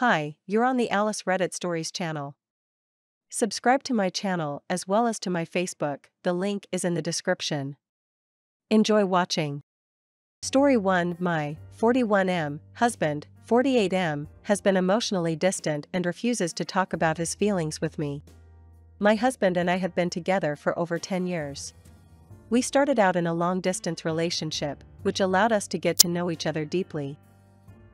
Hi, you're on the Alice Reddit Stories channel. Subscribe to my channel as well as to my Facebook, the link is in the description. Enjoy watching. Story 1. My 41M husband, 48M, has been emotionally distant and refuses to talk about his feelings with me. My husband and I have been together for over 10 years. We started out in a long-distance relationship, which allowed us to get to know each other deeply.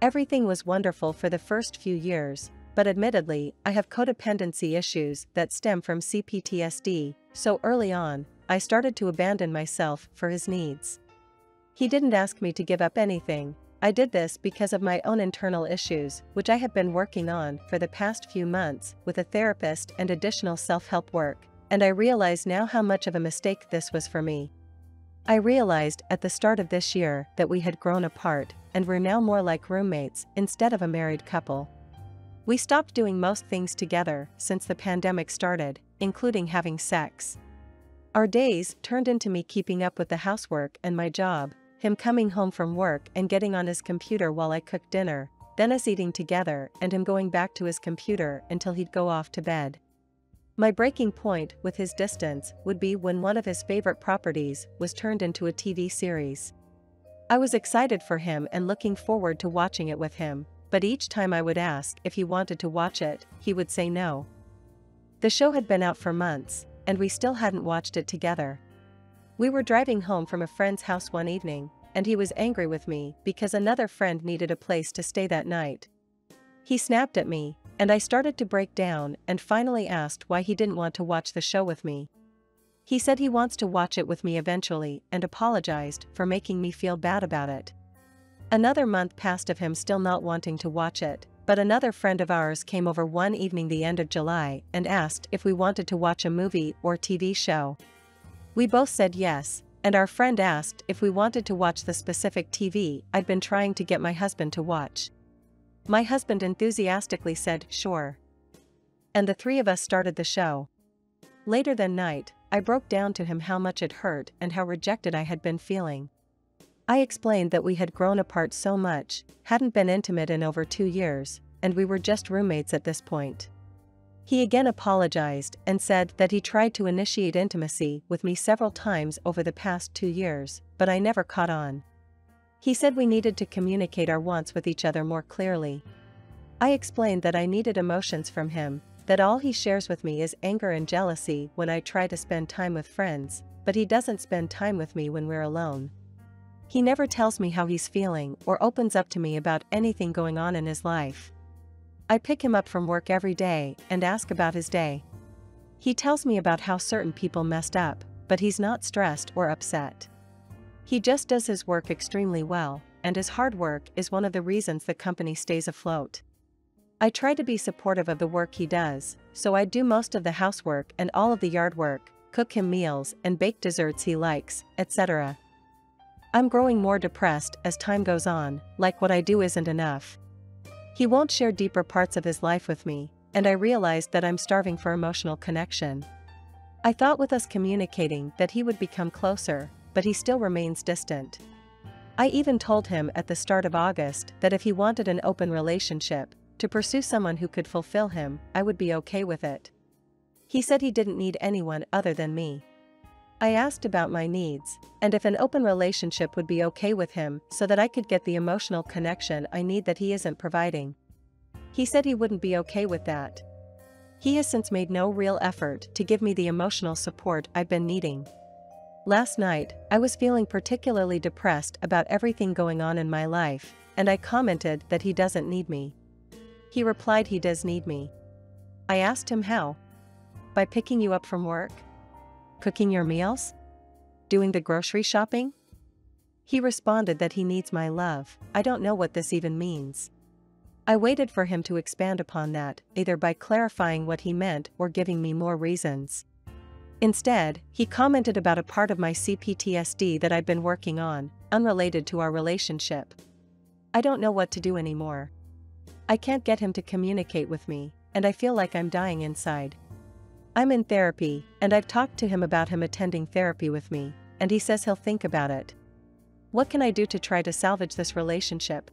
Everything was wonderful for the first few years, but admittedly, I have codependency issues that stem from CPTSD, so early on, I started to abandon myself for his needs. He didn't ask me to give up anything. I did this because of my own internal issues, which I have been working on for the past few months with a therapist and additional self-help work, and I realize now how much of a mistake this was for me. I realized at the start of this year that we had grown apart, and we're now more like roommates instead of a married couple. We stopped doing most things together since the pandemic started, including having sex. Our days turned into me keeping up with the housework and my job, him coming home from work and getting on his computer while I cooked dinner, then us eating together and him going back to his computer until he'd go off to bed. My breaking point with his distance would be when one of his favorite properties was turned into a TV series. I was excited for him and looking forward to watching it with him, but each time I would ask if he wanted to watch it, he would say no. The show had been out for months, and we still hadn't watched it together. We were driving home from a friend's house one evening, and he was angry with me because another friend needed a place to stay that night. He snapped at me, and I started to break down and finally asked why he didn't want to watch the show with me. He said he wants to watch it with me eventually and apologized for making me feel bad about it. Another month passed of him still not wanting to watch it, but another friend of ours came over one evening the end of July and asked if we wanted to watch a movie or TV show. We both said yes, and our friend asked if we wanted to watch the specific TV I'd been trying to get my husband to watch. My husband enthusiastically said, "Sure." And the three of us started the show. Later that night, I broke down to him how much it hurt and how rejected I had been feeling. I explained that we had grown apart so much, hadn't been intimate in over 2 years, and we were just roommates at this point. He again apologized and said that he tried to initiate intimacy with me several times over the past 2 years, but I never caught on. He said we needed to communicate our wants with each other more clearly. I explained that I needed emotions from him, that all he shares with me is anger and jealousy when I try to spend time with friends, but he doesn't spend time with me when we're alone. He never tells me how he's feeling or opens up to me about anything going on in his life. I pick him up from work every day and ask about his day. He tells me about how certain people messed up, but he's not stressed or upset. He just does his work extremely well, and his hard work is one of the reasons the company stays afloat. I try to be supportive of the work he does, so I do most of the housework and all of the yard work, cook him meals and bake desserts he likes, etc. I'm growing more depressed as time goes on, like what I do isn't enough. He won't share deeper parts of his life with me, and I realized that I'm starving for emotional connection. I thought with us communicating that he would become closer, but he still remains distant. I even told him at the start of August that if he wanted an open relationship, to pursue someone who could fulfill him, I would be okay with it. He said he didn't need anyone other than me. I asked about my needs, and if an open relationship would be okay with him so that I could get the emotional connection I need that he isn't providing. He said he wouldn't be okay with that. He has since made no real effort to give me the emotional support I've been needing. Last night, I was feeling particularly depressed about everything going on in my life, and I commented that he doesn't need me. He replied he does need me. I asked him how. By picking you up from work? Cooking your meals? Doing the grocery shopping? He responded that he needs my love. I don't know what this even means. I waited for him to expand upon that, either by clarifying what he meant or giving me more reasons. Instead, he commented about a part of my CPTSD that I've been working on, unrelated to our relationship. I don't know what to do anymore. I can't get him to communicate with me, and I feel like I'm dying inside. I'm in therapy, and I've talked to him about him attending therapy with me, and he says he'll think about it. What can I do to try to salvage this relationship?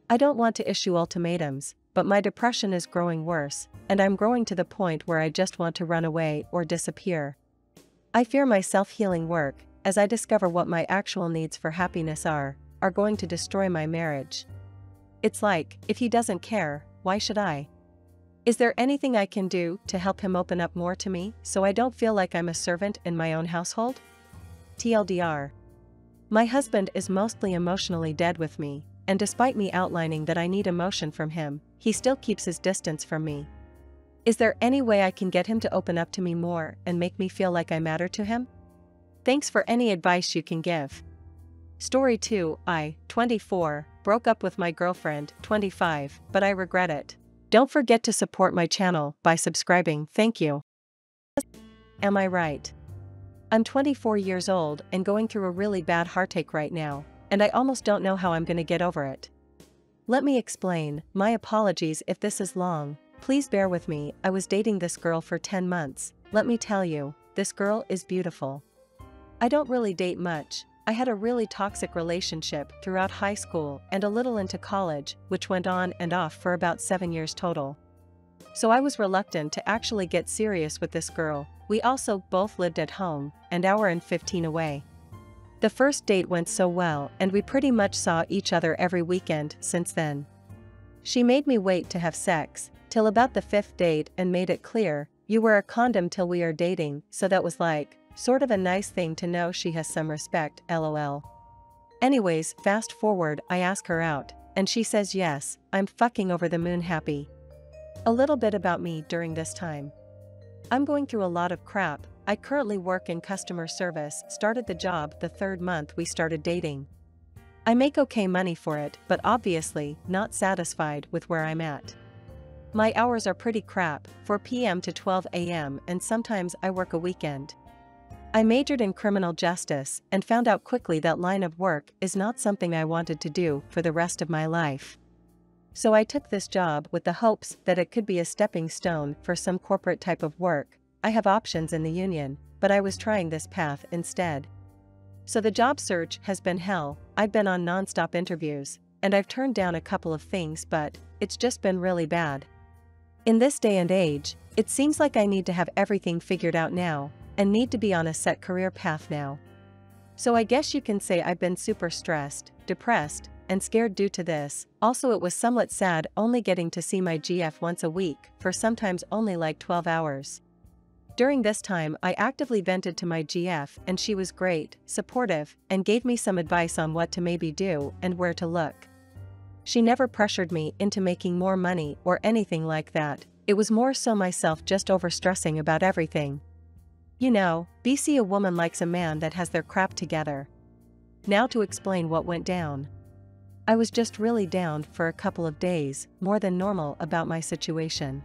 I don't want to issue ultimatums, but my depression is growing worse, and I'm growing to the point where I just want to run away or disappear. I fear my self-healing work, as I discover what my actual needs for happiness are going to destroy my marriage. It's like, if he doesn't care, why should I? Is there anything I can do to help him open up more to me so I don't feel like I'm a servant in my own household? TLDR. My husband is mostly emotionally dead with me, and despite me outlining that I need emotion from him, he still keeps his distance from me. Is there any way I can get him to open up to me more and make me feel like I matter to him? Thanks for any advice you can give. Story 2. I, 24, broke up with my girlfriend, 25, but I regret it. Don't forget to support my channel by subscribing, thank you. Am I right? I'm 24 years old and going through a really bad heartache right now, and I almost don't know how I'm gonna get over it. Let me explain, my apologies if this is long, please bear with me. I was dating this girl for 10 months, let me tell you, this girl is beautiful. I don't really date much. I had a really toxic relationship throughout high school and a little into college, which went on and off for about 7 years total. So I was reluctant to actually get serious with this girl. We also both lived at home, an hour and 15 away. The first date went so well and we pretty much saw each other every weekend since then. She made me wait to have sex, till about the 5th date and made it clear, you wear a condom till we are dating, so that was like, sort of a nice thing to know she has some respect, lol. Anyways, fast forward, I ask her out, and she says yes, I'm fucking over the moon happy. A little bit about me during this time. I'm going through a lot of crap. I currently work in customer service, started the job the 3rd month we started dating. I make okay money for it, but obviously, not satisfied with where I'm at. My hours are pretty crap, 4 p.m. to 12 a.m. and sometimes I work a weekend. I majored in criminal justice and found out quickly that line of work is not something I wanted to do for the rest of my life. So I took this job with the hopes that it could be a stepping stone for some corporate type of work. I have options in the union, but I was trying this path instead. So the job search has been hell. I've been on non-stop interviews, and I've turned down a couple of things, but it's just been really bad. In this day and age, it seems like I need to have everything figured out now, and need to be on a set career path now. So I guess you can say I've been super stressed, depressed, and scared due to this. Also, it was somewhat sad only getting to see my GF once a week, for sometimes only like 12 hours. During this time I actively vented to my GF and she was great, supportive, and gave me some advice on what to maybe do and where to look. She never pressured me into making more money or anything like that, it was more so myself just overstressing about everything. You know, BC, a woman likes a man that has their crap together. Now to explain what went down. I was just really down for a couple of days, more than normal about my situation.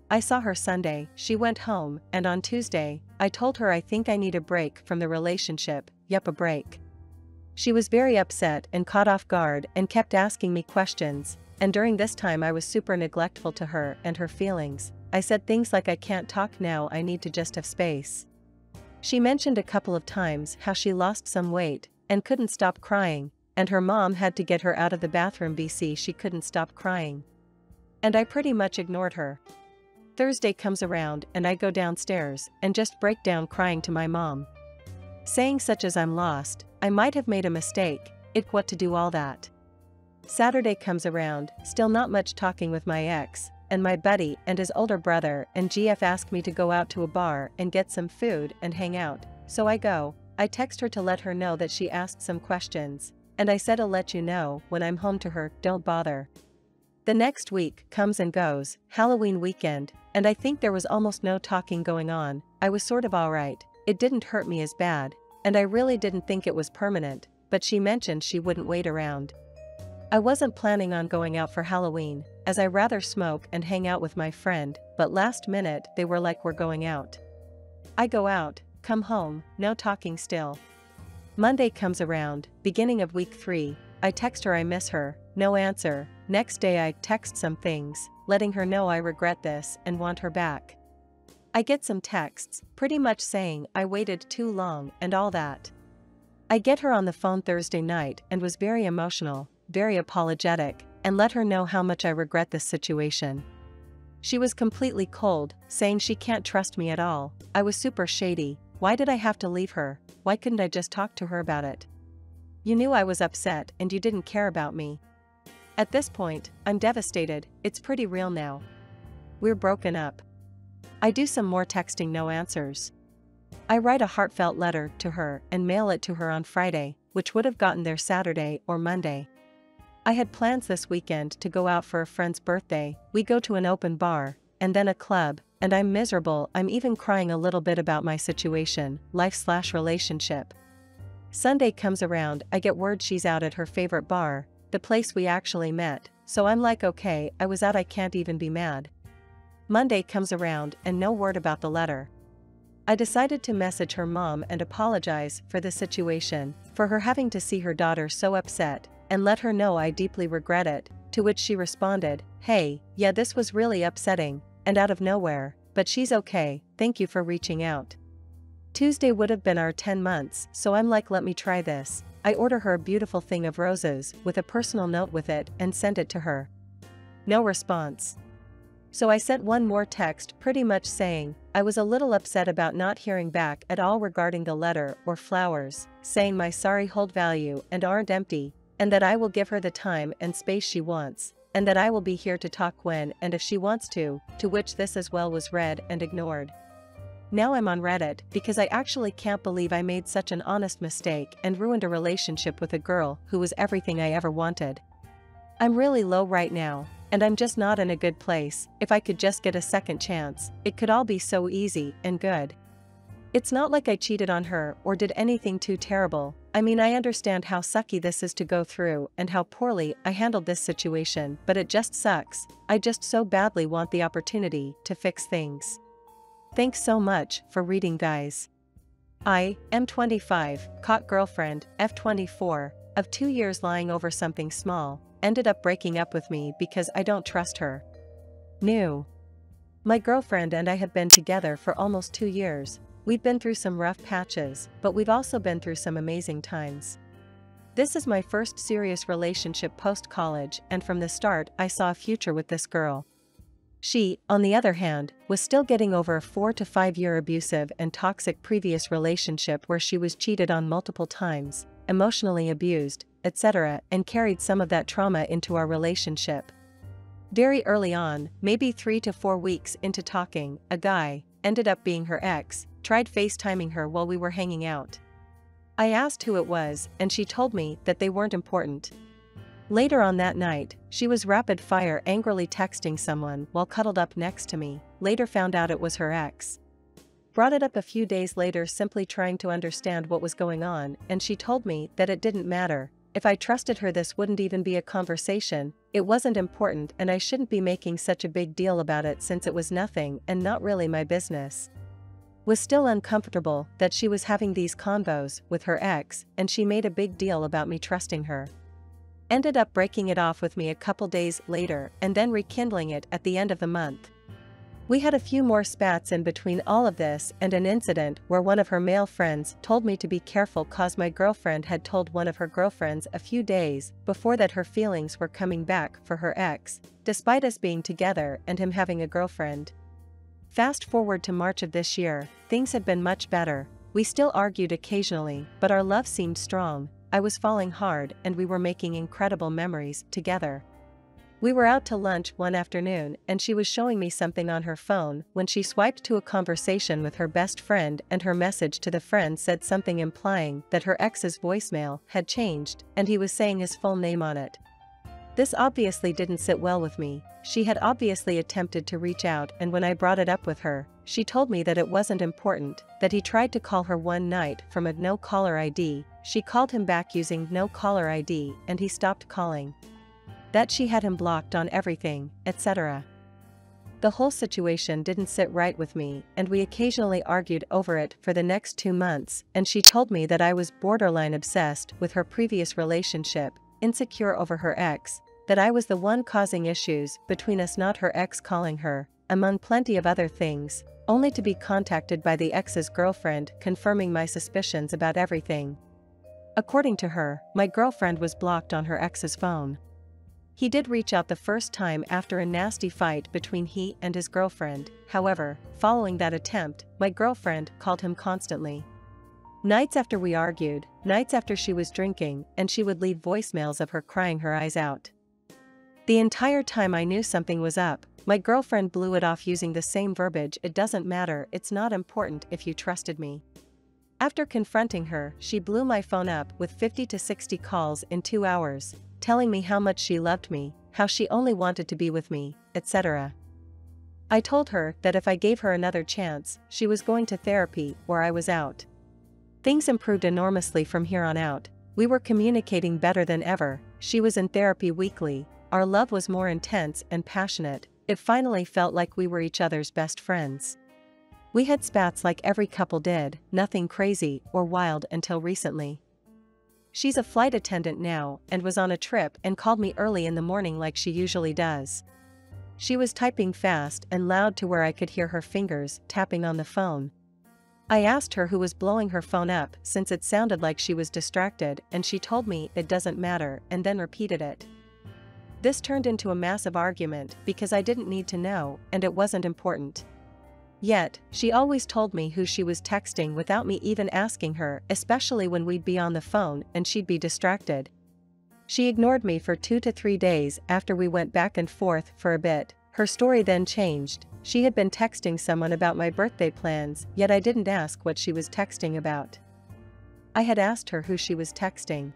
I saw her Sunday, she went home, and on Tuesday, I told her I think I need a break from the relationship, yup, a break. She was very upset and caught off guard and kept asking me questions, and during this time I was super neglectful to her and her feelings. I said things like I can't talk now, I need to just have space. She mentioned a couple of times how she lost some weight and couldn't stop crying, and her mom had to get her out of the bathroom BC she couldn't stop crying. And I pretty much ignored her. Thursday comes around and I go downstairs and just break down crying to my mom. Saying such as I'm lost, I might have made a mistake, what to do all that. Saturday comes around, still not much talking with my ex, and my buddy and his older brother and GF asked me to go out to a bar and get some food and hang out, so I go. I text her to let her know that she asked some questions, and I said I'll let you know when I'm home to her, don't bother. The next week comes and goes, Halloween weekend, and I think there was almost no talking going on. I was sort of alright, it didn't hurt me as bad, and I really didn't think it was permanent, but she mentioned she wouldn't wait around. I wasn't planning on going out for Halloween, as I rather smoke and hang out with my friend, but last minute they were like we're going out. I go out, come home, no talking still. Monday comes around, beginning of week 3, I text her I miss her, no answer. Next day I text some things, letting her know I regret this and want her back. I get some texts, pretty much saying I waited too long and all that. I get her on the phone Thursday night and was very emotional, very apologetic, and let her know how much I regret this situation. She was completely cold, saying she can't trust me at all. I was super shady. Why did I have to leave her? Why couldn't I just talk to her about it? You knew I was upset and you didn't care about me. At this point, I'm devastated. It's pretty real now. We're broken up. I do some more texting, no answers. I write a heartfelt letter to her and mail it to her on Friday, which would have gotten there Saturday or Monday. I had plans this weekend to go out for a friend's birthday. We go to an open bar, and then a club, and I'm miserable. I'm even crying a little bit about my situation, life/relationship. Sunday comes around, I get word she's out at her favorite bar, the place we actually met, so I'm like, okay, I was out, I can't even be mad. Monday comes around and no word about the letter. I decided to message her mom and apologize for the situation, for her having to see her daughter so upset, and let her know I deeply regret it, to which she responded, "Hey, yeah, this was really upsetting, and out of nowhere, but she's okay, thank you for reaching out." Tuesday would have been our 10 months, so I'm like, let me try this. I order her a beautiful thing of roses with a personal note with it and send it to her. No response. So I sent one more text pretty much saying, I was a little upset about not hearing back at all regarding the letter or flowers, saying my sorry hold value and aren't empty, and that I will give her the time and space she wants, and that I will be here to talk when and if she wants to which this as well was read and ignored. Now I'm on Reddit because I actually can't believe I made such an honest mistake and ruined a relationship with a girl who was everything I ever wanted. I'm really low right now, and I'm just not in a good place. If I could just get a second chance, it could all be so easy and good. It's not like I cheated on her or did anything too terrible. I mean, I understand how sucky this is to go through and how poorly I handled this situation, but it just sucks. I just so badly want the opportunity to fix things. Thanks so much for reading, guys. I am 25, caught girlfriend, F24, of 2 years lying over something small, ended up breaking up with me because I don't trust her. New. My girlfriend and I have been together for almost 2 years. We've been through some rough patches, but we've also been through some amazing times. This is my first serious relationship post-college, and from the start I saw a future with this girl. She, on the other hand, was still getting over a 4 to 5 year abusive and toxic previous relationship where she was cheated on multiple times, emotionally abused, etc., and carried some of that trauma into our relationship. Very early on, maybe 3 to 4 weeks into talking, a guy, ended up being her ex, tried FaceTiming her while we were hanging out. I asked who it was, and she told me that they weren't important. Later on that night, she was rapid-fire angrily texting someone while cuddled up next to me, later found out it was her ex. Brought it up a few days later simply trying to understand what was going on, and she told me that it didn't matter. If I trusted her, this wouldn't even be a conversation, it wasn't important, and I shouldn't be making such a big deal about it since it was nothing and not really my business. Was still uncomfortable that she was having these convos with her ex, and she made a big deal about me trusting her. Ended up breaking it off with me a couple days later and then rekindling it at the end of the month. We had a few more spats in between all of this and an incident where one of her male friends told me to be careful cause my girlfriend had told one of her girlfriends a few days before that her feelings were coming back for her ex, despite us being together and him having a girlfriend. Fast forward to March of this year, things had been much better. We still argued occasionally, but our love seemed strong. I was falling hard and we were making incredible memories together. We were out to lunch one afternoon and she was showing me something on her phone when she swiped to a conversation with her best friend, and her message to the friend said something implying that her ex's voicemail had changed and he was saying his full name on it. This obviously didn't sit well with me. She had obviously attempted to reach out, and when I brought it up with her, she told me that it wasn't important, that he tried to call her one night from a no-caller ID. She called him back using no-caller ID and he stopped calling. That she had him blocked on everything, etc. The whole situation didn't sit right with me, and we occasionally argued over it for the next 2 months, and she told me that I was borderline obsessed with her previous relationship, insecure over her ex, that I was the one causing issues between us, not her ex calling her, among plenty of other things, only to be contacted by the ex's girlfriend confirming my suspicions about everything. According to her, my girlfriend was blocked on her ex's phone. He did reach out the first time after a nasty fight between he and his girlfriend. However, following that attempt, my girlfriend called him constantly. Nights after we argued, nights after she was drinking, and she would leave voicemails of her crying her eyes out. The entire time I knew something was up, my girlfriend blew it off using the same verbiage: "It doesn't matter, it's not important if you trusted me." After confronting her, she blew my phone up with 50 to 60 calls in 2 hours, telling me how much she loved me, how she only wanted to be with me, etc. I told her that if I gave her another chance, she was going to therapy or I was out. Things improved enormously from here on out. We were communicating better than ever, she was in therapy weekly, our love was more intense and passionate, it finally felt like we were each other's best friends. We had spats like every couple did, nothing crazy or wild until recently. She's a flight attendant now and was on a trip and called me early in the morning like she usually does. She was typing fast and loud to where I could hear her fingers tapping on the phone. I asked her who was blowing her phone up since it sounded like she was distracted, and she told me it doesn't matter and then repeated it. This turned into a massive argument because I didn't need to know and it wasn't important. Yet, she always told me who she was texting without me even asking her, especially when we'd be on the phone and she'd be distracted. She ignored me for 2 to 3 days after we went back and forth for a bit. Her story then changed. She had been texting someone about my birthday plans, yet I didn't ask what she was texting about. I had asked her who she was texting.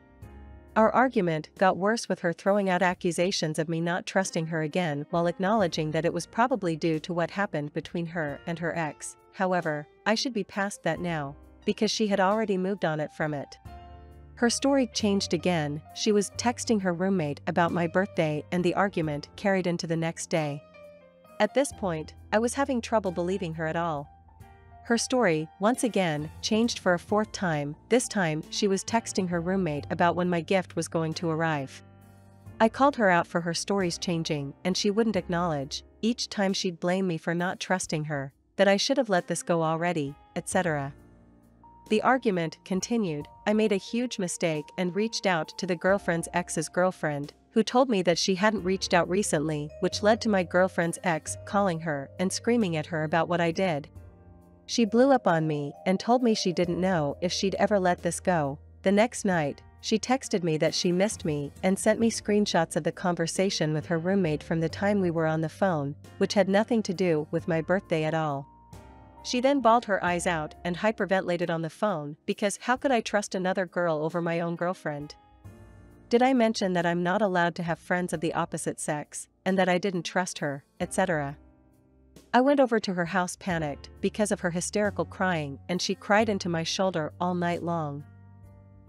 Our argument got worse with her throwing out accusations of me not trusting her again while acknowledging that it was probably due to what happened between her and her ex. However, I should be past that now, because she had already moved on it from it. Her story changed again. She was texting her roommate about my birthday and the argument carried into the next day. At this point, I was having trouble believing her at all. Her story, once again, changed for a 4th time. This time, she was texting her roommate about when my gift was going to arrive. I called her out for her stories changing, and she wouldn't acknowledge. Each time she'd blame me for not trusting her, that I should have let this go already, etc. The argument continued. I made a huge mistake and reached out to the girlfriend's ex's girlfriend, who told me that she hadn't reached out recently, which led to my girlfriend's ex calling her and screaming at her about what I did. She blew up on me and told me she didn't know if she'd ever let this go. The next night, she texted me that she missed me and sent me screenshots of the conversation with her roommate from the time we were on the phone, which had nothing to do with my birthday at all. She then bawled her eyes out and hyperventilated on the phone because how could I trust another girl over my own girlfriend? Did I mention that I'm not allowed to have friends of the opposite sex, and that I didn't trust her, etc.? I went over to her house panicked because of her hysterical crying, and she cried into my shoulder all night long.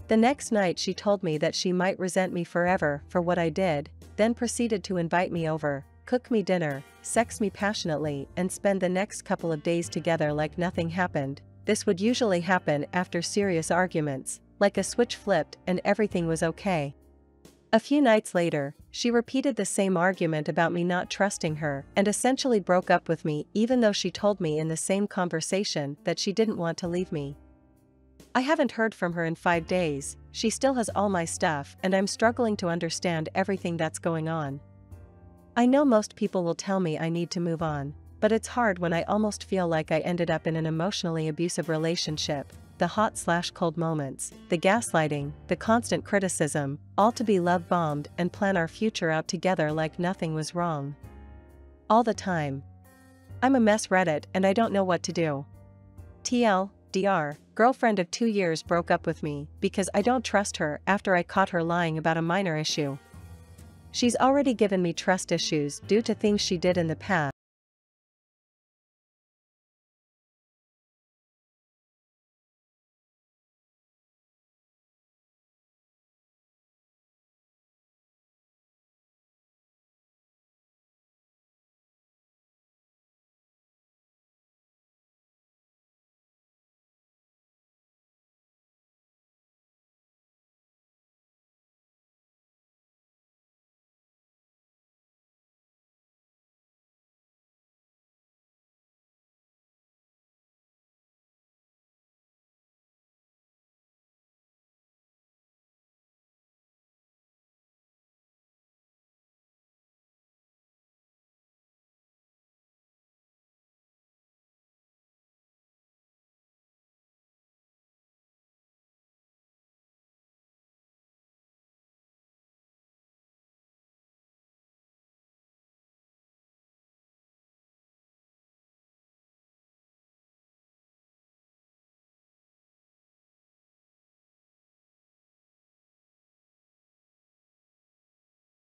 The next night she told me that she might resent me forever for what I did, then proceeded to invite me over, cook me dinner, sex me passionately, and spend the next couple of days together like nothing happened. This would usually happen after serious arguments, like a switch flipped and everything was okay. A few nights later, she repeated the same argument about me not trusting her and essentially broke up with me, even though she told me in the same conversation that she didn't want to leave me. I haven't heard from her in 5 days. She still has all my stuff and I'm struggling to understand everything that's going on. I know most people will tell me I need to move on, but it's hard when I almost feel like I ended up in an emotionally abusive relationship. The hot/cold moments, the gaslighting, the constant criticism, all to be love-bombed and plan our future out together like nothing was wrong. All the time. I'm a mess Reddit and I don't know what to do. TLDR, girlfriend of 2 years broke up with me because I don't trust her after I caught her lying about a minor issue. She's already given me trust issues due to things she did in the past.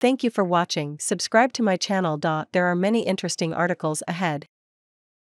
Thank you for watching. Subscribe to my channel. There are many interesting articles ahead.